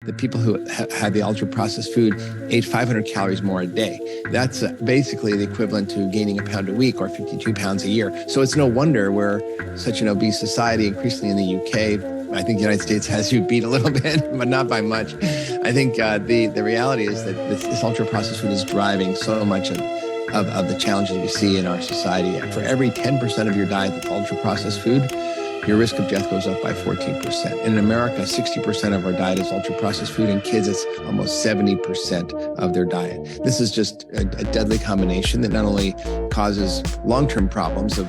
The people who had the ultra-processed food ate 500 calories more a day. That's basically the equivalent to gaining a pound a week or 52 pounds a year. So it's no wonder we're such an obese society, increasingly in the UK. I think the United States has you beat a little bit, but not by much. I think the reality is that this ultra-processed food is driving so much of the challenges we see in our society. For every 10% of your diet that's ultra-processed food, your risk of death goes up by 14%. And in America, 60% of our diet is ultra-processed food. In kids, it's almost 70% of their diet. This is just a deadly combination that not only causes long-term problems of,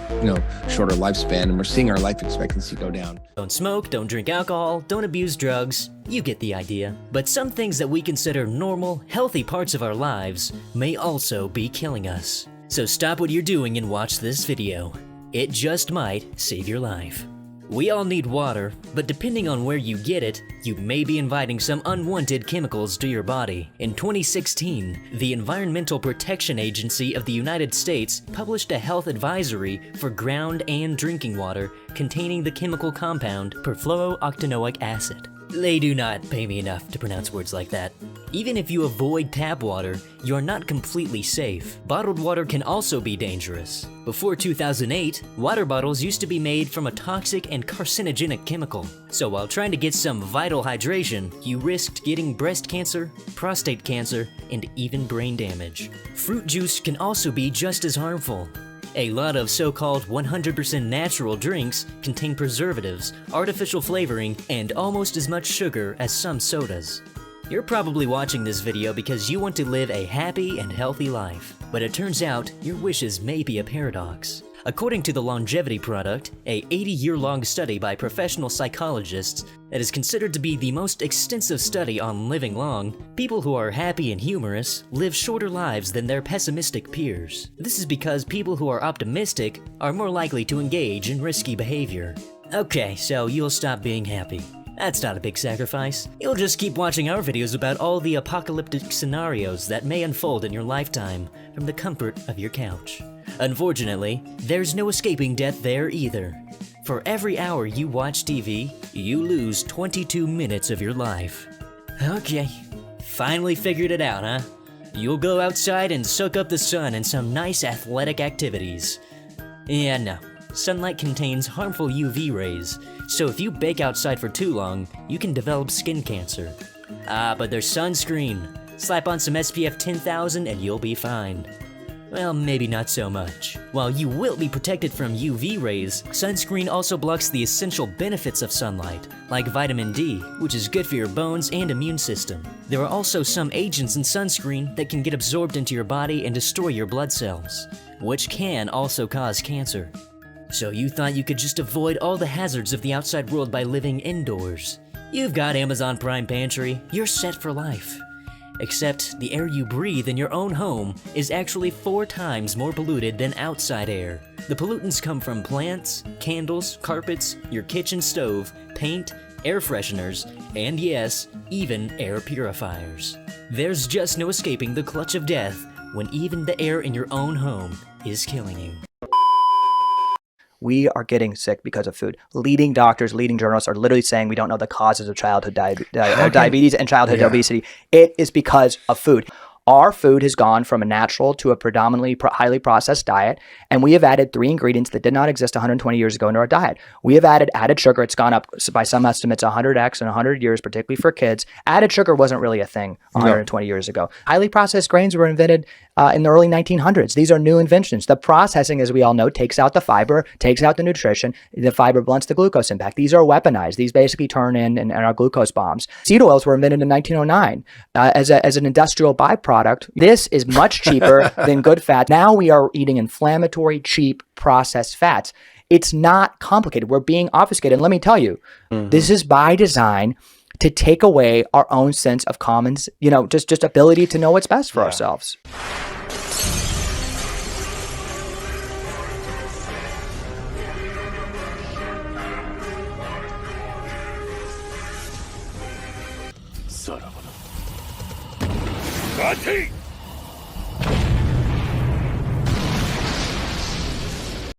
shorter lifespan, and we're seeing our life expectancy go down. Don't smoke, don't drink alcohol, don't abuse drugs. You get the idea. But some things that we consider normal, healthy parts of our lives may also be killing us. So stop what you're doing and watch this video. It just might save your life. We all need water, but depending on where you get it, you may be inviting some unwanted chemicals to your body. In 2016, the Environmental Protection Agency of the United States published a health advisory for ground and drinking water containing the chemical compound perfluorooctanoic acid. They do not pay me enough to pronounce words like that. Even if you avoid tap water, you are not completely safe. Bottled water can also be dangerous. Before 2008, water bottles used to be made from a toxic and carcinogenic chemical. So while trying to get some vital hydration, you risked getting breast cancer, prostate cancer, and even brain damage. Fruit juice can also be just as harmful. A lot of so-called 100% natural drinks contain preservatives, artificial flavoring, and almost as much sugar as some sodas. You're probably watching this video because you want to live a happy and healthy life, but it turns out your wishes may be a paradox. According to the Longevity Product, a 80-year-long study by professional psychologists that is considered to be the most extensive study on living long, people who are happy and humorous live shorter lives than their pessimistic peers. This is because people who are optimistic are more likely to engage in risky behavior. Okay, so you'll stop being happy. That's not a big sacrifice. You'll just keep watching our videos about all the apocalyptic scenarios that may unfold in your lifetime from the comfort of your couch. Unfortunately, there's no escaping death there either. For every hour you watch TV, you lose 22 minutes of your life. Okay, finally figured it out, huh? You'll go outside and soak up the sun in some nice athletic activities. Yeah, no. Sunlight contains harmful UV rays, so if you bake outside for too long, you can develop skin cancer. But there's sunscreen. Slap on some SPF 10,000 and you'll be fine. Well, maybe not so much. While you will be protected from UV rays, sunscreen also blocks the essential benefits of sunlight, like vitamin D, which is good for your bones and immune system. There are also some agents in sunscreen that can get absorbed into your body and destroy your blood cells, which can also cause cancer. So you thought you could just avoid all the hazards of the outside world by living indoors. You've got Amazon Prime Pantry, you're set for life. Except the air you breathe in your own home is actually 4 times more polluted than outside air. The pollutants come from plants, candles, carpets, your kitchen stove, paint, air fresheners, and yes, even air purifiers. There's just no escaping the clutch of death when even the air in your own home is killing you. We are getting sick because of food. Leading doctors, leading journalists are literally saying we don't know the causes of childhood diabetes and childhood obesity. It is because of food. Our food has gone from a natural to a predominantly highly processed diet, and we have added 3 ingredients that did not exist 120 years ago into our diet. We have added sugar. It's gone up by some estimates 100x in 100 years, particularly for kids. Added sugar wasn't really a thing 120 years ago. Highly processed grains were invented in the early 1900s. These are new inventions. The processing, as we all know, takes out the fiber, takes out the nutrition. The fiber blunts the glucose impact. These are weaponized. These basically turn in and are glucose bombs. Seed oils were invented in 1909 as an industrial byproduct. This is much cheaper than good fat. Now we are eating inflammatory, cheap, processed fats. It's not complicated. We're being obfuscated. And let me tell you, this is by design to take away our own sense of commons, just ability to know what's best for ourselves. Son of a...